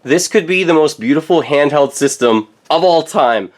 This could be the most beautiful handheld system of all time.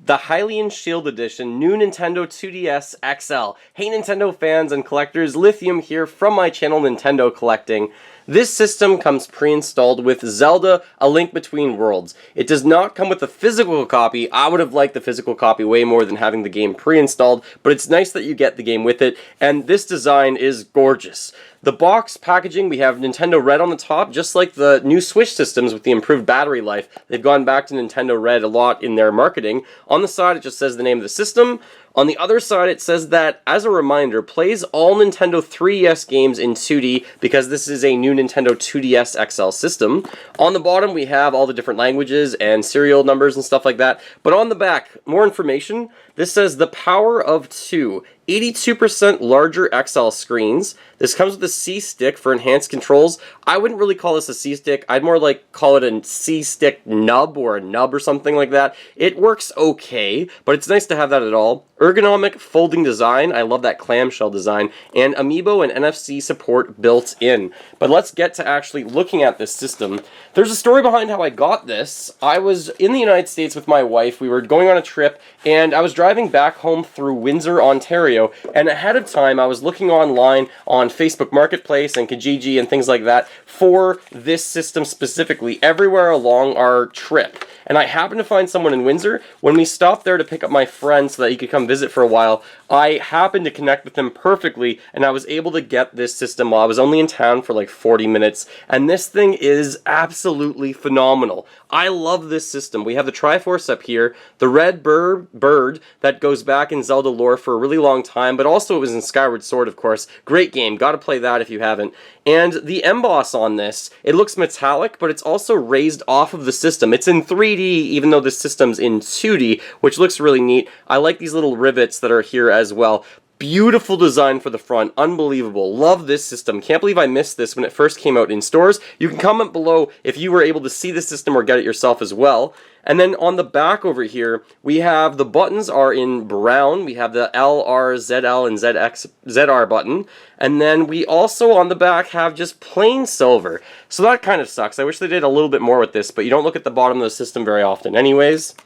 The Hylian Shield Edition, new Nintendo 2DS XL. Hey Nintendo fans and collectors, Lithium here from my channel Nintendo Collecting. This system comes pre-installed with Zelda, A Link Between Worlds. It does not come with a physical copy. I would have liked the physical copy way more than having the game pre-installed, but it's nice that you get the game with it, and this design is gorgeous. The box packaging, we have Nintendo Red on the top, just like the new Switch systems with the improved battery life. They've gone back to Nintendo Red a lot in their marketing. On the side, it just says the name of the system. On the other side, it says that, as a reminder, plays all Nintendo 3DS games in 2D because this is a new Nintendo 2DS XL system. On the bottom, we have all the different languages and serial numbers and stuff like that. But on the back, more information. This says the power of 2. 82% larger XL screens. This comes with a C-stick for enhanced controls. I wouldn't really call this a C-stick. I'd more like call it a C-stick nub or a nub or something like that. It works okay, but it's nice to have that at all. Ergonomic folding design. I love that clamshell design. And Amiibo and NFC support built in. But let's get to actually looking at this system. There's a story behind how I got this. I was in the United States with my wife. We were going on a trip, and I was driving back home through Windsor, Ontario, and ahead of time I was looking online on Facebook Marketplace and Kijiji and things like that for this system specifically everywhere along our trip. And I happened to find someone in Windsor. When we stopped there to pick up my friend so that he could come visit for a while, I happened to connect with him perfectly, and I was able to get this system while I was only in town for like 40 minutes. And this thing is absolutely phenomenal. I love this system. We have the Triforce up here, the red bird that goes back in Zelda lore for a really long time, but also it was in Skyward Sword, of course. Great game. Gotta play that if you haven't. And the emboss on this, it looks metallic, but it's also raised off of the system. It's in 3D, even though the system's in 2D, which looks really neat. I like these little rivets that are here as well. Beautiful design for the front. Unbelievable. Love this system. Can't believe I missed this when it first came out in stores. You can comment below if you were able to see the system or get it yourself as well. And then on the back over here, we have the buttons are in brown. We have the L, R, ZL, and ZR button. And then we also on the back have just plain silver. So that kind of sucks. I wish they did a little bit more with this, but you don't look at the bottom of the system very often anyways.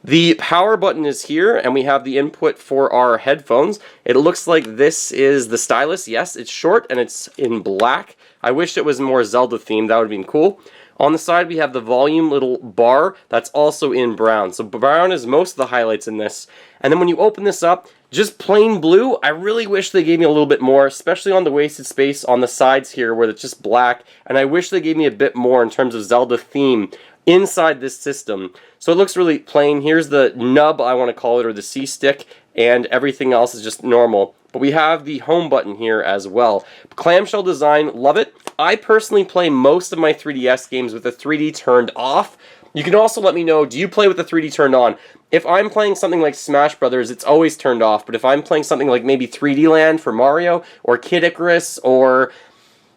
The power button is here, and we have the input for our headphones. It looks like this is the stylus. Yes, it's short, and it's in black. I wish it was more Zelda themed. That would have been cool. On the side, we have the volume little bar that's also in brown. So brown is most of the highlights in this. And then when you open this up, just plain blue. I really wish they gave me a little bit more, especially on the wasted space on the sides here where it's just black. And I wish they gave me a bit more in terms of Zelda theme inside this system. So it looks really plain. Here's the nub, I want to call it, or the C-stick, and everything else is just normal. But we have the home button here as well. Clamshell design, love it. I personally play most of my 3DS games with the 3D turned off. You can also let me know, do you play with the 3D turned on? If I'm playing something like Smash Brothers, it's always turned off. But if I'm playing something like maybe 3D Land for Mario, or Kid Icarus, or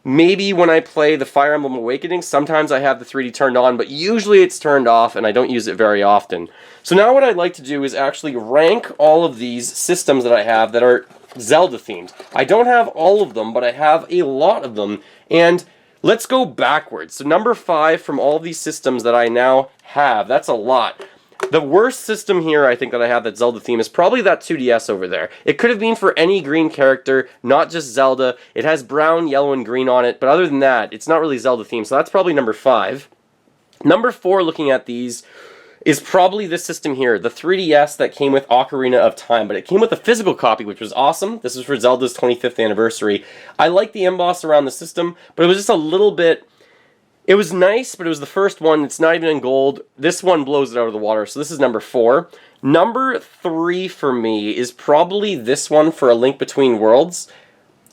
maybe when I play the Fire Emblem Awakening, sometimes I have the 3D turned on, but usually it's turned off and I don't use it very often. So now what I'd like to do is actually rank all of these systems that I have that are Zelda themed. I don't have all of them, but I have a lot of them. And let's go backwards. So number 5 from all these systems that I now have. That's a lot. The worst system here, I think, that I have that's Zelda theme is probably that 2DS over there. It could have been for any green character, not just Zelda. It has brown, yellow, and green on it, but other than that, it's not really Zelda theme, so that's probably number 5. Number 4, looking at these, is probably this system here, the 3DS that came with Ocarina of Time, but it came with a physical copy, which was awesome. This is for Zelda's 25th anniversary. I like the emboss around the system, but it was just a little bit... It was nice, but it was the first one. It's not even in gold. This one blows it out of the water, so this is number 4. Number 3 for me is probably this one for A Link Between Worlds.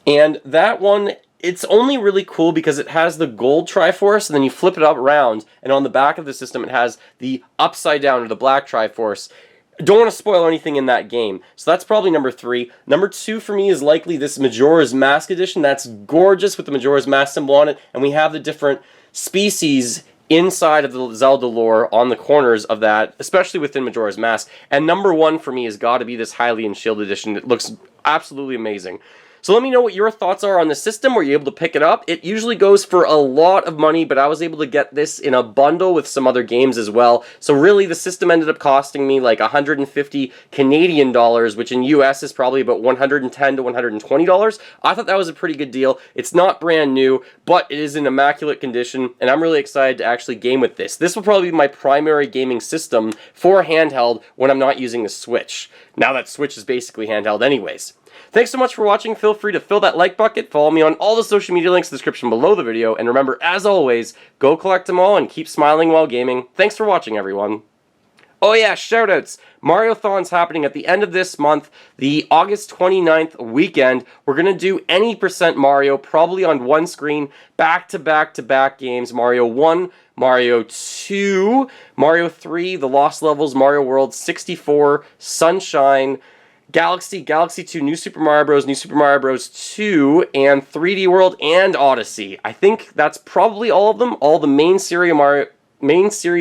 And that one, it's only really cool because it has the gold Triforce, and then you flip it up around, and on the back of the system it has the upside down or the black Triforce. Don't want to spoil anything in that game. So that's probably number 3. Number 2 for me is likely this Majora's Mask edition. That's gorgeous with the Majora's Mask symbol on it, and we have the different species inside of the Zelda lore on the corners of that, especially within Majora's Mask. And number 1 for me has got to be this Hylian Shield Edition. It looks absolutely amazing. So let me know what your thoughts are on the system. Were you able to pick it up? It usually goes for a lot of money, but I was able to get this in a bundle with some other games as well. So really, the system ended up costing me like 150 Canadian dollars, which in US is probably about $110 to $120. I thought that was a pretty good deal. It's not brand new, but it is in immaculate condition, and I'm really excited to actually game with this. This will probably be my primary gaming system for handheld when I'm not using the Switch. Now that Switch is basically handheld anyways. Thanks so much for watching. Feel free to fill that like bucket. Follow me on all the social media links in the description below the video. And remember, as always, go collect them all and keep smiling while gaming. Thanks for watching, everyone. Oh yeah, shoutouts. Mariothon's happening at the end of this month, the August 29th weekend. We're going to do any % Mario, probably on one screen, back-to-back-to-back games. Mario 1, Mario 2, Mario 3, The Lost Levels, Mario World, 64, Sunshine, Galaxy, Galaxy 2, New Super Mario Bros., New Super Mario Bros. 2, and 3D World and Odyssey. I think that's probably all of them, all the main series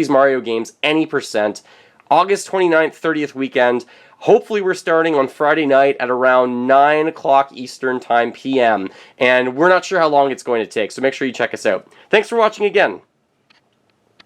Mario games, any %. August 29th, 30th weekend. Hopefully we're starting on Friday night at around 9 o'clock Eastern Time PM. And we're not sure how long it's going to take, so make sure you check us out. Thanks for watching again.